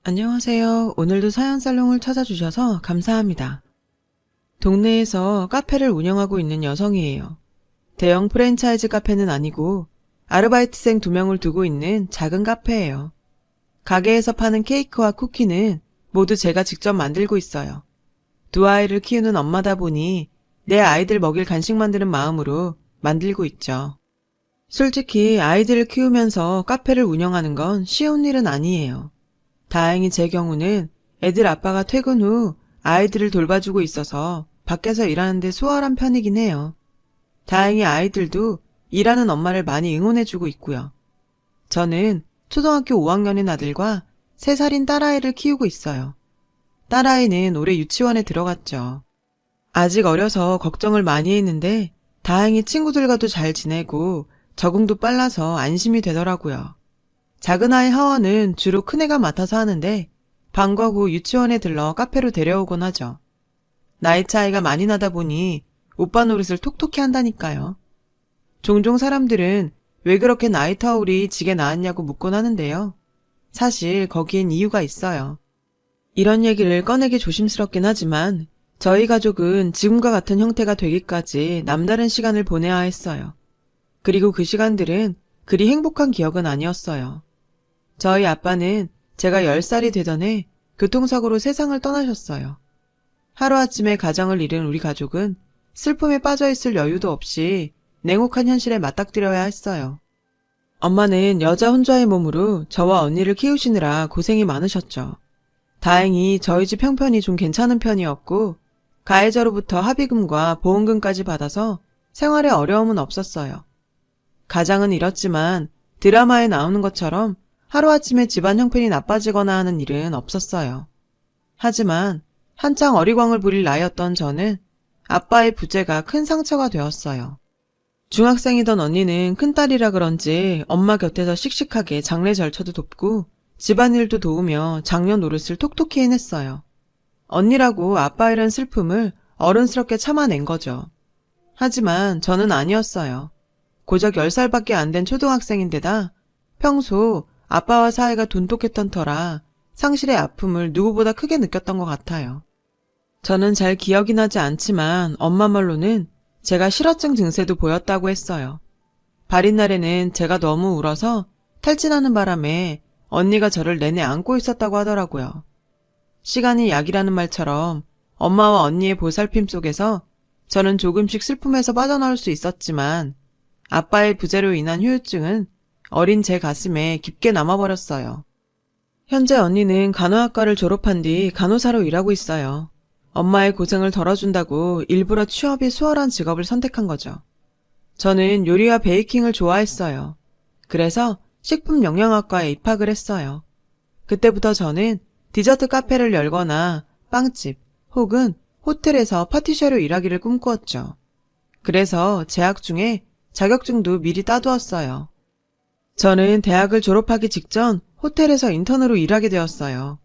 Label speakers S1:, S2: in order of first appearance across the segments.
S1: 안녕하세요. 오늘도 사연살롱을 찾아주셔서 감사합니다. 동네에서 카페를 운영하고 있는 여성이에요. 대형 프랜차이즈 카페는 아니고 아르바이트생 2명을 두고 있는 작은 카페예요. 가게에서 파는 케이크와 쿠키는 모두 제가 직접 만들고 있어요. 2아이를 키우는 엄마다 보니 내 아이들 먹일 간식 만드는 마음으로 만들고 있죠. 솔직히 아이들을 키우면서 카페를 운영하는 건 쉬운 일은 아니에요. 다행히 제 경우는 애들 아빠가 퇴근 후 아이들을 돌봐주고 있어서 밖에서 일하는데 수월한 편이긴 해요. 다행히 아이들도 일하는 엄마를 많이 응원해주고 있고요. 저는 초등학교 5학년인 아들과 3살인 딸아이를 키우고 있어요. 딸아이는 올해 유치원에 들어갔죠. 아직 어려서 걱정을 많이 했는데 다행히 친구들과도 잘 지내고 적응도 빨라서 안심이 되더라고요. 작은 아이 하원은 주로 큰애가 맡아서 하는데 방과 후 유치원에 들러 카페로 데려오곤 하죠. 나이 차이가 많이 나다 보니 오빠 노릇을 톡톡히 한다니까요. 종종 사람들은 왜 그렇게 나이 터울이 지게 나왔냐고 묻곤 하는데요. 사실 거기엔 이유가 있어요. 이런 얘기를 꺼내기 조심스럽긴 하지만 저희 가족은 지금과 같은 형태가 되기까지 남다른 시간을 보내야 했어요. 그리고 그 시간들은 그리 행복한 기억은 아니었어요. 저희 아빠는 제가 10살이 되던 해 교통사고로 세상을 떠나셨어요. 하루아침에 가정을 잃은 우리 가족은 슬픔에 빠져있을 여유도 없이 냉혹한 현실에 맞닥뜨려야 했어요. 엄마는 여자 혼자의 몸으로 저와 언니를 키우시느라 고생이 많으셨죠. 다행히 저희 집 형편이 좀 괜찮은 편이었고 가해자로부터 합의금과 보험금까지 받아서 생활에 어려움은 없었어요. 가장은 이렇지만 드라마에 나오는 것처럼 하루아침에 집안 형편이 나빠지거나 하는 일은 없었어요. 하지만 한창 어리광을 부릴 나이였던 저는 아빠의 부재가 큰 상처가 되었어요. 중학생이던 언니는 큰딸이라 그런지 엄마 곁에서 씩씩하게 장례 절차도 돕고 집안일도 도우며 장녀 노릇을 톡톡히 해냈어요. 언니라고 아빠 이런 슬픔을 어른스럽게 참아낸 거죠. 하지만 저는 아니었어요. 고작 10살밖에 안 된 초등학생인데다 평소 아빠와 사이가 돈독했던 터라 상실의 아픔을 누구보다 크게 느꼈던 것 같아요. 저는 잘 기억이 나지 않지만 엄마 말로는 제가 실어증 증세도 보였다고 했어요. 발인 날에는 제가 너무 울어서 탈진하는 바람에 언니가 저를 내내 안고 있었다고 하더라고요. 시간이 약이라는 말처럼 엄마와 언니의 보살핌 속에서 저는 조금씩 슬픔에서 빠져나올 수 있었지만 아빠의 부재로 인한 후유증은 어린 제 가슴에 깊게 남아버렸어요. 현재 언니는 간호학과를 졸업한 뒤 간호사로 일하고 있어요. 엄마의 고생을 덜어준다고 일부러 취업이 수월한 직업을 선택한 거죠. 저는 요리와 베이킹을 좋아했어요. 그래서 식품영양학과에 입학을 했어요. 그때부터 저는 디저트 카페를 열거나 빵집 혹은 호텔에서 파티셔로 일하기를 꿈꾸었죠. 그래서 재학 중에 자격증도 미리 따두었어요. 저는 대학을 졸업하기 직전 호텔에서 인턴으로 일하게 되었어요.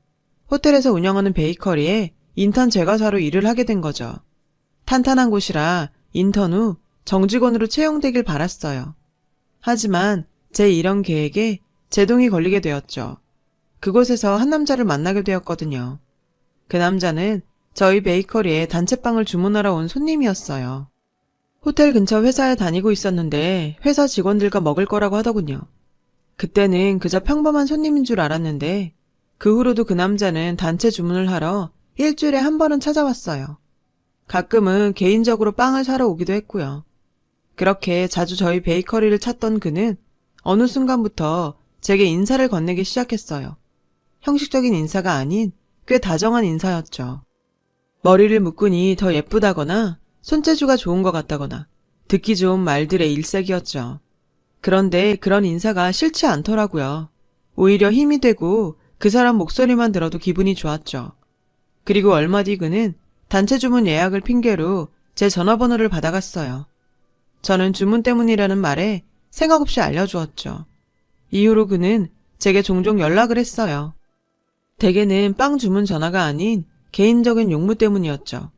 S1: 호텔에서 운영하는 베이커리에 인턴 제과사로 일을 하게 된 거죠. 탄탄한 곳이라 인턴 후 정직원으로 채용되길 바랐어요. 하지만 제 이런 계획에 제동이 걸리게 되었죠. 그곳에서 한 남자를 만나게 되었거든요. 그 남자는 저희 베이커리에 단체빵을 주문하러 온 손님이었어요. 호텔 근처 회사에 다니고 있었는데 회사 직원들과 먹을 거라고 하더군요. 그때는 그저 평범한 손님인 줄 알았는데 그 후로도 그 남자는 단체 주문을 하러 일주일에 한 번은 찾아왔어요. 가끔은 개인적으로 빵을 사러 오기도 했고요. 그렇게 자주 저희 베이커리를 찾던 그는 어느 순간부터 제게 인사를 건네기 시작했어요. 형식적인 인사가 아닌 꽤 다정한 인사였죠. 머리를 묶으니 더 예쁘다거나 손재주가 좋은 것 같다거나 듣기 좋은 말들의 일색이었죠. 그런데 그런 인사가 싫지 않더라고요. 오히려 힘이 되고 그 사람 목소리만 들어도 기분이 좋았죠. 그리고 얼마 뒤 그는 단체 주문 예약을 핑계로 제 전화번호를 받아갔어요. 저는 주문 때문이라는 말에 생각 없이 알려주었죠. 이후로 그는 제게 종종 연락을 했어요. 대개는 빵 주문 전화가 아닌 개인적인 용무 때문이었죠.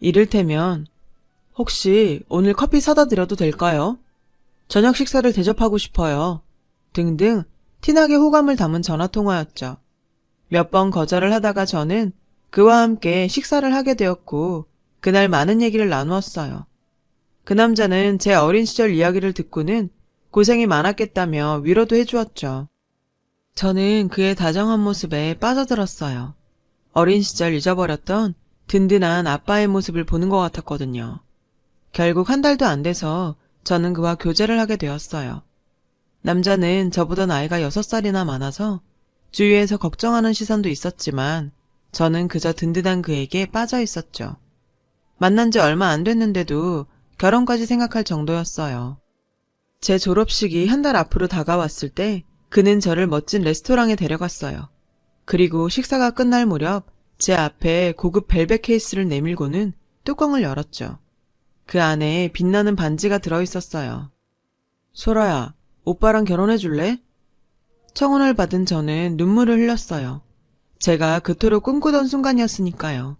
S1: 이를테면 혹시 오늘 커피 사다 드려도 될까요? 저녁 식사를 대접하고 싶어요. 등등 티나게 호감을 담은 전화통화였죠. 몇 번 거절을 하다가 저는 그와 함께 식사를 하게 되었고 그날 많은 얘기를 나누었어요. 그 남자는 제 어린 시절 이야기를 듣고는 고생이 많았겠다며 위로도 해주었죠. 저는 그의 다정한 모습에 빠져들었어요. 어린 시절 잊어버렸던 든든한 아빠의 모습을 보는 것 같았거든요. 결국 한 달도 안 돼서 저는 그와 교제를 하게 되었어요. 남자는 저보다 나이가 6살이나 많아서 주위에서 걱정하는 시선도 있었지만 저는 그저 든든한 그에게 빠져 있었죠. 만난 지 얼마 안 됐는데도 결혼까지 생각할 정도였어요. 제 졸업식이 한 달 앞으로 다가왔을 때 그는 저를 멋진 레스토랑에 데려갔어요. 그리고 식사가 끝날 무렵 제 앞에 고급 벨벳 케이스를 내밀고는 뚜껑을 열었죠. 그 안에 빛나는 반지가 들어있었어요. 소라야, 오빠랑 결혼해 줄래? 청혼을 받은 저는 눈물을 흘렸어요. 제가 그토록 꿈꾸던 순간이었으니까요.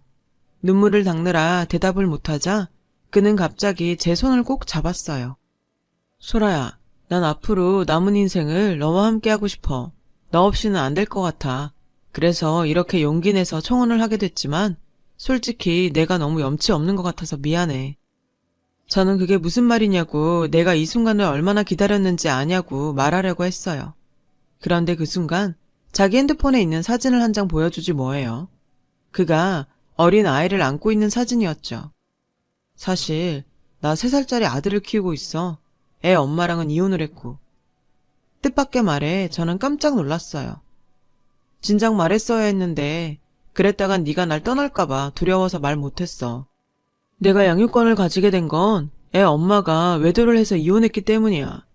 S1: 눈물을 닦느라 대답을 못하자 그는 갑자기 제 손을 꼭 잡았어요. 소라야, 난 앞으로 남은 인생을 너와 함께 하고 싶어. 너 없이는 안 될 것 같아. 그래서 이렇게 용기 내서 청혼을 하게 됐지만 솔직히 내가 너무 염치 없는 것 같아서 미안해. 저는 그게 무슨 말이냐고 내가 이 순간을 얼마나 기다렸는지 아냐고 말하려고 했어요. 그런데 그 순간 자기 핸드폰에 있는 사진을 한 장 보여주지 뭐예요. 그가 어린 아이를 안고 있는 사진이었죠. 사실 나 3살짜리 아들을 키우고 있어. 애 엄마랑은 이혼을 했고. 뜻밖의 말에 저는 깜짝 놀랐어요. 진작 말했어야 했는데 그랬다간 네가 날 떠날까봐 두려워서 말 못했어. 내가 양육권을 가지게 된 건 애 엄마가 외도를 해서 이혼했기 때문이야.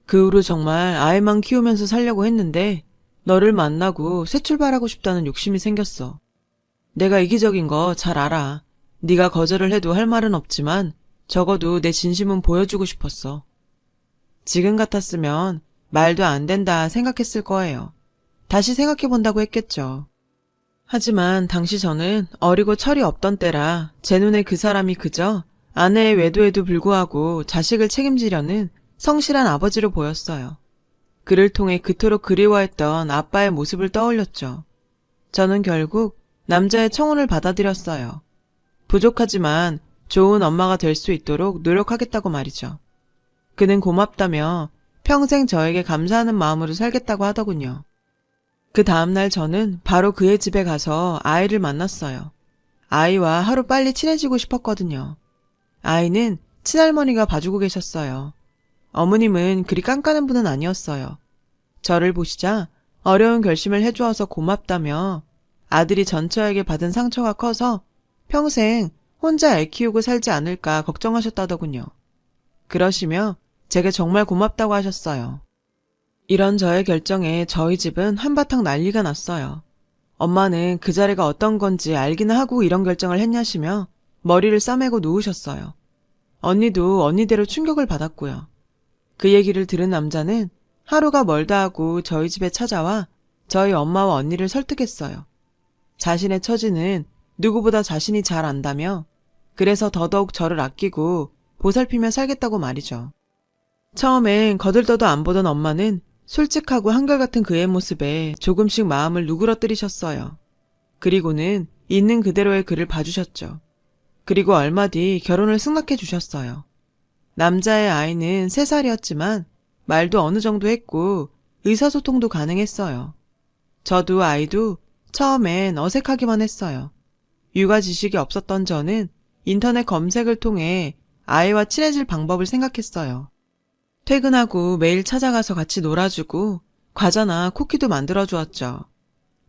S1: 그 후로 정말 아이만 키우면서 살려고 했는데 너를 만나고 새 출발하고 싶다는 욕심이 생겼어. 내가 이기적인 거 잘 알아. 네가 거절을 해도 할 말은 없지만 적어도 내 진심은 보여주고 싶었어. 지금 같았으면 말도 안 된다 생각했을 거예요. 다시 생각해본다고 했겠죠. 하지만 당시 저는 어리고 철이 없던 때라 제 눈에 그 사람이 그저 아내의 외도에도 불구하고 자식을 책임지려는 성실한 아버지로 보였어요. 그를 통해 그토록 그리워했던 아빠의 모습을 떠올렸죠. 저는 결국 남자의 청혼을 받아들였어요. 부족하지만 좋은 엄마가 될 수 있도록 노력하겠다고 말이죠. 그는 고맙다며 평생 저에게 감사하는 마음으로 살겠다고 하더군요. 그 다음날 저는 바로 그의 집에 가서 아이를 만났어요. 아이와 하루 빨리 친해지고 싶었거든요. 아이는 친할머니가 봐주고 계셨어요. 어머님은 그리 깐깐한 분은 아니었어요. 저를 보시자 어려운 결심을 해주어서 고맙다며 아들이 전처에게 받은 상처가 커서 평생 혼자 애 키우고 살지 않을까 걱정하셨다더군요. 그러시며 제게 정말 고맙다고 하셨어요. 이런 저의 결정에 저희 집은 한바탕 난리가 났어요. 엄마는 그 자리가 어떤 건지 알기나 하고 이런 결정을 했냐시며 머리를 싸매고 누우셨어요. 언니도 언니대로 충격을 받았고요. 그 얘기를 들은 남자는 하루가 멀다 하고 저희 집에 찾아와 저희 엄마와 언니를 설득했어요. 자신의 처지는 누구보다 자신이 잘 안다며 그래서 더더욱 저를 아끼고 보살피며 살겠다고 말이죠. 처음엔 거들떠도 안 보던 엄마는 솔직하고 한결같은 그의 모습에 조금씩 마음을 누그러뜨리셨어요. 그리고는 있는 그대로의 그를 봐주셨죠. 그리고 얼마 뒤 결혼을 승낙해 주셨어요. 남자의 아이는 3살이었지만 말도 어느 정도 했고 의사소통도 가능했어요. 저도 아이도 처음엔 어색하기만 했어요. 육아 지식이 없었던 저는 인터넷 검색을 통해 아이와 친해질 방법을 생각했어요. 퇴근하고 매일 찾아가서 같이 놀아주고 과자나 쿠키도 만들어주었죠.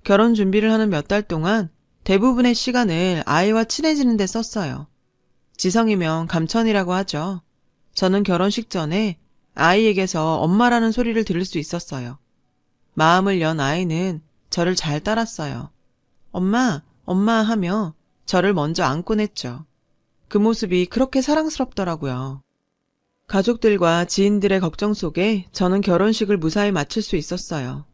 S1: 결혼 준비를 하는 몇 달 동안 대부분의 시간을 아이와 친해지는 데 썼어요. 지성이면 감천이라고 하죠. 저는 결혼식 전에 아이에게서 엄마라는 소리를 들을 수 있었어요. 마음을 연 아이는 저를 잘 따랐어요. 엄마, 엄마 하며 저를 먼저 안곤 했죠. 그 모습이 그렇게 사랑스럽더라고요. 가족들과 지인들의 걱정 속에 저는 결혼식을 무사히 마칠 수 있었어요.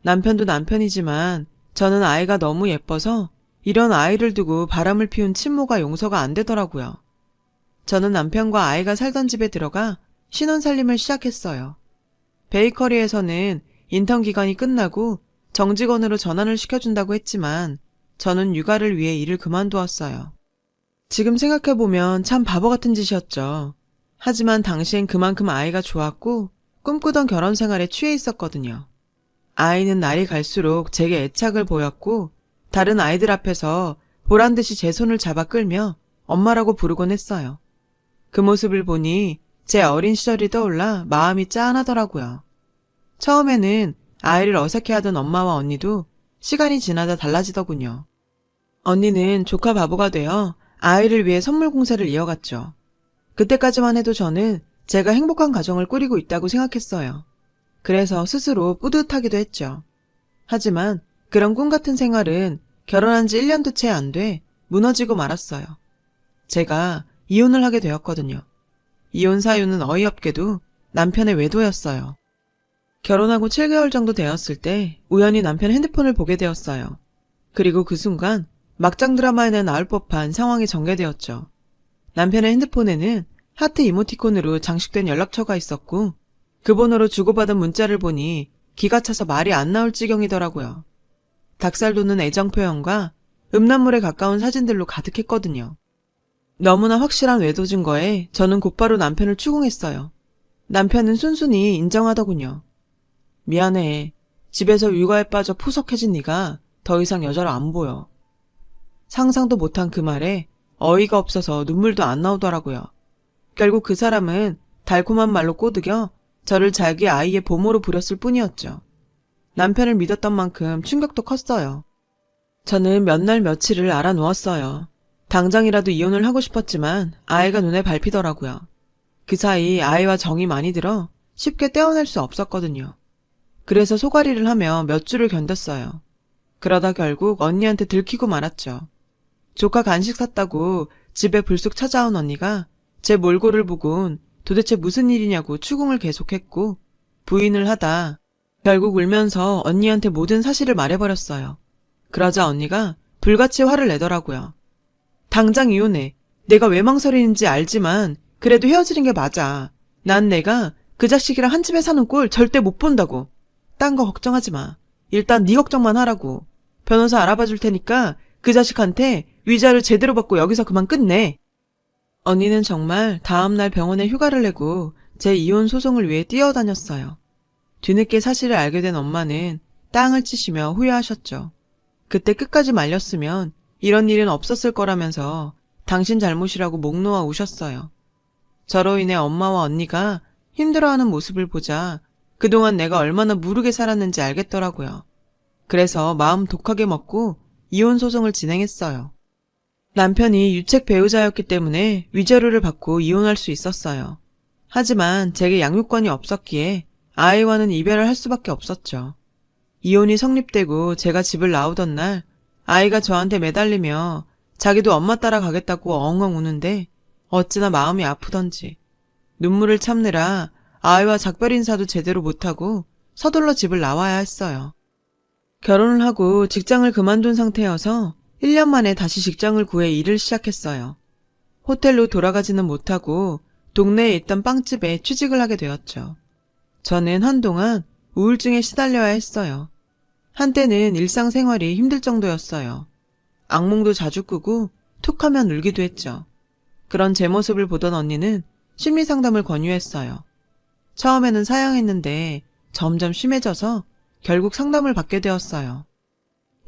S1: 남편도 남편이지만 저는 아이가 너무 예뻐서 이런 아이를 두고 바람을 피운 친모가 용서가 안 되더라고요. 저는 남편과 아이가 살던 집에 들어가 신혼살림을 시작했어요. 베이커리에서는 인턴 기간이 끝나고 정직원으로 전환을 시켜준다고 했지만 저는 육아를 위해 일을 그만두었어요. 지금 생각해보면 참 바보 같은 짓이었죠. 하지만 당시엔 그만큼 아이가 좋았고 꿈꾸던 결혼 생활에 취해 있었거든요. 아이는 날이 갈수록 제게 애착을 보였고 다른 아이들 앞에서 보란듯이 제 손을 잡아 끌며 엄마라고 부르곤 했어요. 그 모습을 보니 제 어린 시절이 떠올라 마음이 짠하더라고요. 처음에는 아이를 어색해하던 엄마와 언니도 시간이 지나다 달라지더군요. 언니는 조카 바보가 되어 아이를 위해 선물 공세를 이어갔죠. 그때까지만 해도 저는 제가 행복한 가정을 꾸리고 있다고 생각했어요. 그래서 스스로 뿌듯하기도 했죠. 하지만 그런 꿈 같은 생활은 결혼한 지 1년도 채 안 돼 무너지고 말았어요. 제가 이혼을 하게 되었거든요. 이혼 사유는 어이없게도 남편의 외도였어요. 결혼하고 7개월 정도 되었을 때 우연히 남편 핸드폰을 보게 되었어요. 그리고 그 순간 막장 드라마에나 나올 법한 상황이 전개되었죠. 남편의 핸드폰에는 하트 이모티콘으로 장식된 연락처가 있었고 그 번호로 주고받은 문자를 보니 기가 차서 말이 안 나올 지경이더라고요. 닭살 돋는 애정 표현과 음란물에 가까운 사진들로 가득했거든요. 너무나 확실한 외도 증거에 저는 곧바로 남편을 추궁했어요. 남편은 순순히 인정하더군요. 미안해. 집에서 육아에 빠져 푸석해진 네가 더 이상 여자로 안 보여. 상상도 못한 그 말에 어이가 없어서 눈물도 안 나오더라고요. 결국 그 사람은 달콤한 말로 꼬드겨 저를 자기 아이의 보모로 부렸을 뿐이었죠. 남편을 믿었던 만큼 충격도 컸어요. 저는 몇 날 며칠을 알아누웠어요. 당장이라도 이혼을 하고 싶었지만 아이가 눈에 밟히더라고요. 그 사이 아이와 정이 많이 들어 쉽게 떼어낼 수 없었거든요. 그래서 소가리를 하며 몇 주를 견뎠어요. 그러다 결국 언니한테 들키고 말았죠. 조카 간식 샀다고 집에 불쑥 찾아온 언니가 제 몰골을 보곤 도대체 무슨 일이냐고 추궁을 계속했고 부인을 하다 결국 울면서 언니한테 모든 사실을 말해버렸어요. 그러자 언니가 불같이 화를 내더라고요. 당장 이혼해. 내가 왜 망설이는지 알지만 그래도 헤어지는 게 맞아. 난 내가 그 자식이랑 한 집에 사는 꼴 절대 못 본다고. 딴 거 걱정하지 마. 일단 네 걱정만 하라고. 변호사 알아봐 줄 테니까 그 자식한테 위자료 제대로 받고 여기서 그만 끝내. 언니는 정말 다음날 병원에 휴가를 내고 제 이혼 소송을 위해 뛰어다녔어요. 뒤늦게 사실을 알게 된 엄마는 땅을 치시며 후회하셨죠. 그때 끝까지 말렸으면 이런 일은 없었을 거라면서 당신 잘못이라고 목 놓아 우셨어요. 저로 인해 엄마와 언니가 힘들어하는 모습을 보자 그동안 내가 얼마나 무르게 살았는지 알겠더라고요. 그래서 마음 독하게 먹고 이혼 소송을 진행했어요. 남편이 유책 배우자였기 때문에 위자료를 받고 이혼할 수 있었어요. 하지만 제게 양육권이 없었기에 아이와는 이별을 할 수밖에 없었죠. 이혼이 성립되고 제가 집을 나오던 날 아이가 저한테 매달리며 자기도 엄마 따라 가겠다고 엉엉 우는데 어찌나 마음이 아프던지 눈물을 참느라 아이와 작별 인사도 제대로 못하고 서둘러 집을 나와야 했어요. 결혼을 하고 직장을 그만둔 상태여서 1년 만에 다시 직장을 구해 일을 시작했어요. 호텔로 돌아가지는 못하고 동네에 있던 빵집에 취직을 하게 되었죠. 저는 한동안 우울증에 시달려야 했어요. 한때는 일상생활이 힘들 정도였어요. 악몽도 자주 꾸고 툭하면 울기도 했죠. 그런 제 모습을 보던 언니는 심리상담을 권유했어요. 처음에는 사양했는데 점점 심해져서 결국 상담을 받게 되었어요.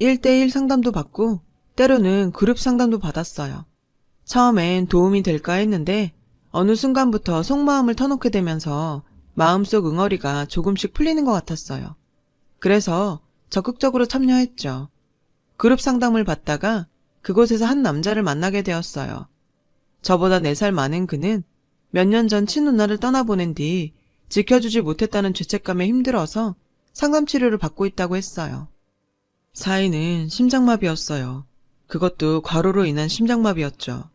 S1: 1대1 상담도 받고 때로는 그룹 상담도 받았어요. 처음엔 도움이 될까 했는데 어느 순간부터 속마음을 터놓게 되면서 마음속 응어리가 조금씩 풀리는 것 같았어요. 그래서 적극적으로 참여했죠. 그룹 상담을 받다가 그곳에서 한 남자를 만나게 되었어요. 저보다 4살 많은 그는 몇 년 전 친누나를 떠나보낸 뒤 지켜주지 못했다는 죄책감에 힘들어서 상담치료를 받고 있다고 했어요. 사인은 심장마비였어요. 그것도 과로로 인한 심장마비였죠.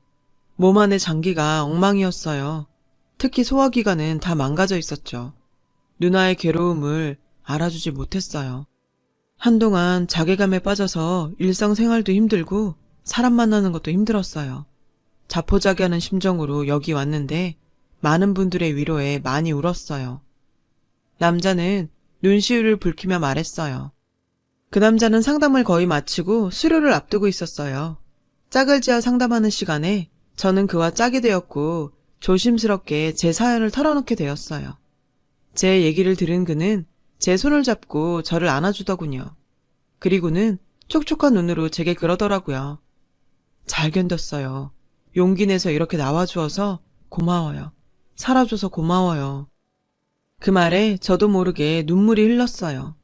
S1: 몸 안의 장기가 엉망이었어요. 특히 소화기관은 다 망가져 있었죠. 누나의 괴로움을 알아주지 못했어요. 한동안 자괴감에 빠져서 일상생활도 힘들고 사람 만나는 것도 힘들었어요. 자포자기하는 심정으로 여기 왔는데 많은 분들의 위로에 많이 울었어요. 남자는 눈시울을 붉히며 말했어요. 그 남자는 상담을 거의 마치고 수료를 앞두고 있었어요. 짝을 지어 상담하는 시간에 저는 그와 짝이 되었고 조심스럽게 제 사연을 털어놓게 되었어요. 제 얘기를 들은 그는 제 손을 잡고 저를 안아주더군요. 그리고는 촉촉한 눈으로 제게 그러더라고요. 잘 견뎠어요. 용기 내서 이렇게 나와주어서 고마워요. 살아줘서 고마워요. 그 말에 저도 모르게 눈물이 흘렀어요.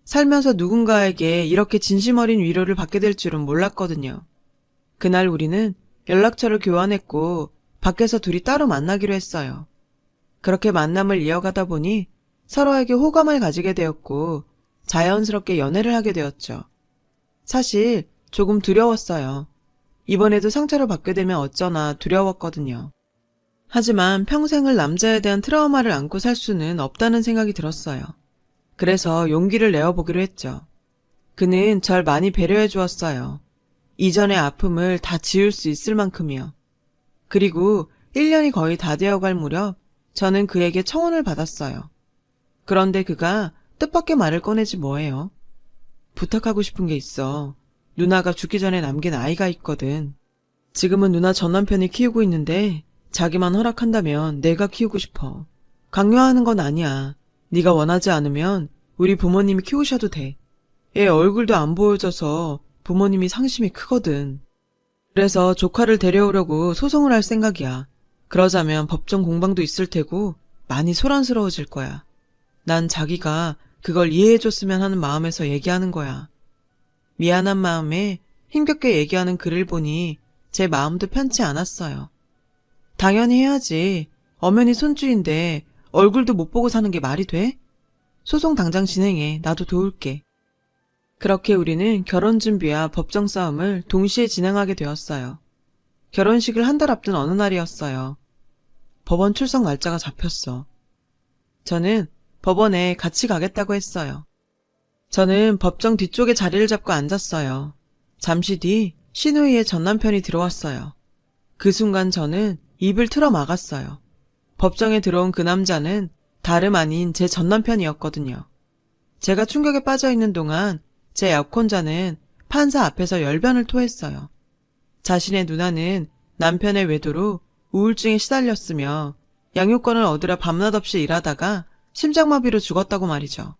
S1: 살면서 누군가에게 이렇게 진심 어린 위로를 받게 될 줄은 몰랐거든요. 그날 우리는 연락처를 교환했고 밖에서 둘이 따로 만나기로 했어요. 그렇게 만남을 이어가다 보니 서로에게 호감을 가지게 되었고 자연스럽게 연애를 하게 되었죠. 사실 조금 두려웠어요. 이번에도 상처를 받게 되면 어쩌나 두려웠거든요. 하지만 평생을 남자에 대한 트라우마를 안고 살 수는 없다는 생각이 들었어요. 그래서 용기를 내어보기로 했죠. 그는 절 많이 배려해 주었어요. 이전의 아픔을 다 지울 수 있을 만큼이요. 그리고 1년이 거의 다 되어갈 무렵 저는 그에게 청혼을 받았어요. 그런데 그가 뜻밖의 말을 꺼내지 뭐예요. 부탁하고 싶은 게 있어. 누나가 죽기 전에 남긴 아이가 있거든. 지금은 누나 전 남편이 키우고 있는데 자기만 허락한다면 내가 키우고 싶어. 강요하는 건 아니야. 네가 원하지 않으면 우리 부모님이 키우셔도 돼. 애 얼굴도 안 보여줘서 부모님이 상심이 크거든. 그래서 조카를 데려오려고 소송을 할 생각이야. 그러자면 법정 공방도 있을 테고 많이 소란스러워질 거야. 난 자기가 그걸 이해해줬으면 하는 마음에서 얘기하는 거야. 미안한 마음에 힘겹게 얘기하는 그를 보니 제 마음도 편치 않았어요. 당연히 해야지. 엄연히 손주인데 얼굴도 못 보고 사는 게 말이 돼? 소송 당장 진행해. 나도 도울게. 그렇게 우리는 결혼 준비와 법정 싸움을 동시에 진행하게 되었어요. 결혼식을 한 달 앞둔 어느 날이었어요. 법원 출석 날짜가 잡혔어. 저는 법원에 같이 가겠다고 했어요. 저는 법정 뒤쪽에 자리를 잡고 앉았어요. 잠시 뒤 신우이의 전 남편이 들어왔어요. 그 순간 저는 입을 틀어 막았어요. 법정에 들어온 그 남자는 다름 아닌 제 전 남편이었거든요. 제가 충격에 빠져 있는 동안 제 약혼자는 판사 앞에서 열변을 토했어요. 자신의 누나는 남편의 외도로 우울증에 시달렸으며 양육권을 얻으려 밤낮 없이 일하다가 심장마비로 죽었다고 말이죠.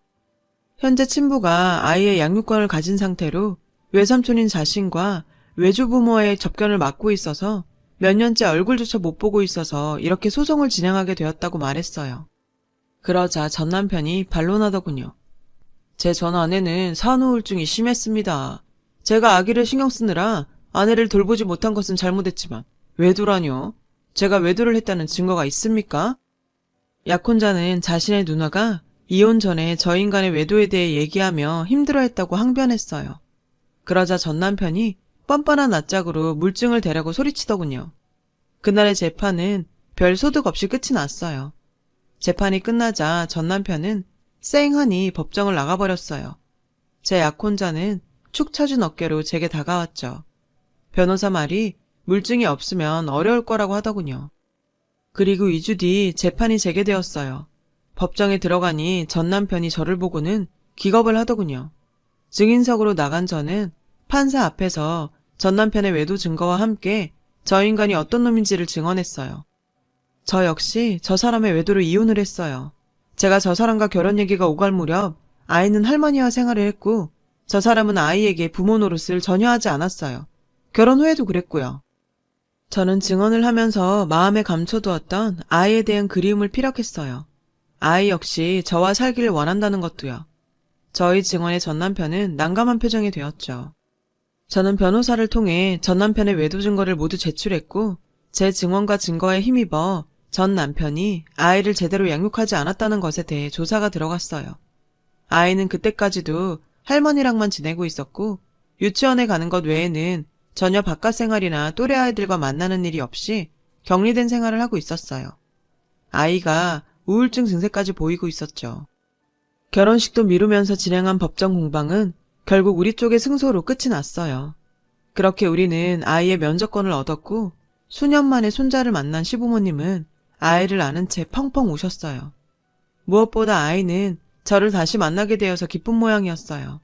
S1: 현재 친부가 아이의 양육권을 가진 상태로 외삼촌인 자신과 외조부모의 접견을 막고 있어서 몇 년째 얼굴조차 못 보고 있어서 이렇게 소송을 진행하게 되었다고 말했어요. 그러자 전 남편이 반론하더군요. 제 전 아내는 산후우울증이 심했습니다. 제가 아기를 신경 쓰느라 아내를 돌보지 못한 것은 잘못했지만 외도라뇨? 제가 외도를 했다는 증거가 있습니까? 약혼자는 자신의 누나가 이혼 전에 저 인간의 외도에 대해 얘기하며 힘들어했다고 항변했어요. 그러자 전 남편이 뻔뻔한 낯짝으로 물증을 대라고 소리치더군요. 그날의 재판은 별 소득 없이 끝이 났어요. 재판이 끝나자 전 남편은 쌩하니 법정을 나가버렸어요. 제 약혼자는 축 처진 어깨로 제게 다가왔죠. 변호사 말이 물증이 없으면 어려울 거라고 하더군요. 그리고 2주 뒤 재판이 재개되었어요. 법정에 들어가니 전 남편이 저를 보고는 기겁을 하더군요. 증인석으로 나간 저는 판사 앞에서 전 남편의 외도 증거와 함께 저 인간이 어떤 놈인지를 증언했어요. 저 역시 저 사람의 외도로 이혼을 했어요. 제가 저 사람과 결혼 얘기가 오갈 무렵 아이는 할머니와 생활을 했고 저 사람은 아이에게 부모 노릇을 전혀 하지 않았어요. 결혼 후에도 그랬고요. 저는 증언을 하면서 마음에 감춰두었던 아이에 대한 그리움을 피력했어요. 아이 역시 저와 살기를 원한다는 것도요. 저희 증언의 전 남편은 난감한 표정이 되었죠. 저는 변호사를 통해 전 남편의 외도 증거를 모두 제출했고 제 증언과 증거에 힘입어 전 남편이 아이를 제대로 양육하지 않았다는 것에 대해 조사가 들어갔어요. 아이는 그때까지도 할머니랑만 지내고 있었고 유치원에 가는 것 외에는 전혀 바깥 생활이나 또래 아이들과 만나는 일이 없이 격리된 생활을 하고 있었어요. 아이가 우울증 증세까지 보이고 있었죠. 결혼식도 미루면서 진행한 법정 공방은 결국 우리 쪽의 승소로 끝이 났어요. 그렇게 우리는 아이의 면접권을 얻었고 수년 만에 손자를 만난 시부모님은 아이를 안은 채 펑펑 우셨어요. 무엇보다 아이는 저를 다시 만나게 되어서 기쁜 모양이었어요.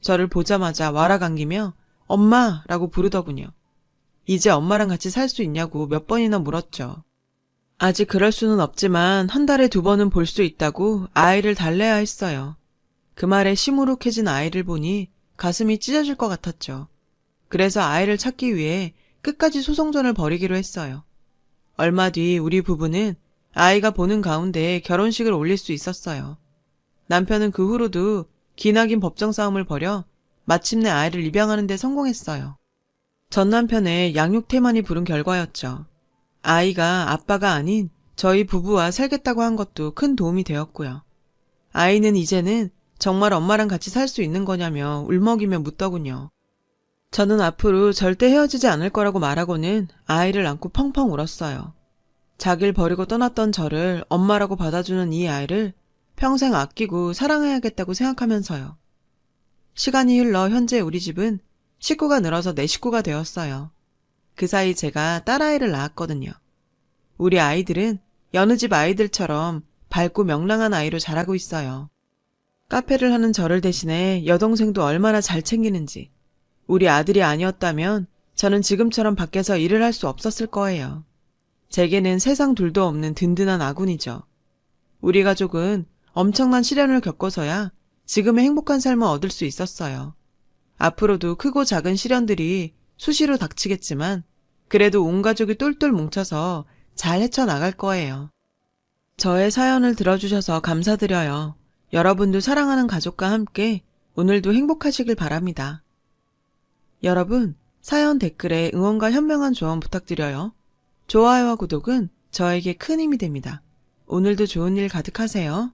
S1: 저를 보자마자 와라강기며 엄마라고 부르더군요. 이제 엄마랑 같이 살 수 있냐고 몇 번이나 물었죠. 아직 그럴 수는 없지만 한 달에 2번은 볼 수 있다고 아이를 달래야 했어요. 그 말에 시무룩해진 아이를 보니 가슴이 찢어질 것 같았죠. 그래서 아이를 찾기 위해 끝까지 소송전을 벌이기로 했어요. 얼마 뒤 우리 부부는 아이가 보는 가운데 결혼식을 올릴 수 있었어요. 남편은 그 후로도 기나긴 법정 싸움을 벌여 마침내 아이를 입양하는 데 성공했어요. 전 남편의 양육 태만이 부른 결과였죠. 아이가 아빠가 아닌 저희 부부와 살겠다고 한 것도 큰 도움이 되었고요. 아이는 이제는 정말 엄마랑 같이 살 수 있는 거냐며 울먹이며 묻더군요. 저는 앞으로 절대 헤어지지 않을 거라고 말하고는 아이를 안고 펑펑 울었어요. 자기를 버리고 떠났던 저를 엄마라고 받아주는 이 아이를 평생 아끼고 사랑해야겠다고 생각하면서요. 시간이 흘러 현재 우리 집은 식구가 늘어서 4식구가 되었어요. 그 사이 제가 딸아이를 낳았거든요. 우리 아이들은 여느 집 아이들처럼 밝고 명랑한 아이로 자라고 있어요. 카페를 하는 저를 대신해 여동생도 얼마나 잘 챙기는지. 우리 아들이 아니었다면 저는 지금처럼 밖에서 일을 할 수 없었을 거예요. 제게는 세상 둘도 없는 든든한 아군이죠. 우리 가족은 엄청난 시련을 겪어서야 지금의 행복한 삶을 얻을 수 있었어요. 앞으로도 크고 작은 시련들이 수시로 닥치겠지만 그래도 온 가족이 똘똘 뭉쳐서 잘 헤쳐나갈 거예요. 저의 사연을 들어주셔서 감사드려요. 여러분도 사랑하는 가족과 함께 오늘도 행복하시길 바랍니다. 여러분, 사연 댓글에 응원과 현명한 조언 부탁드려요. 좋아요와 구독은 저에게 큰 힘이 됩니다. 오늘도 좋은 일 가득하세요.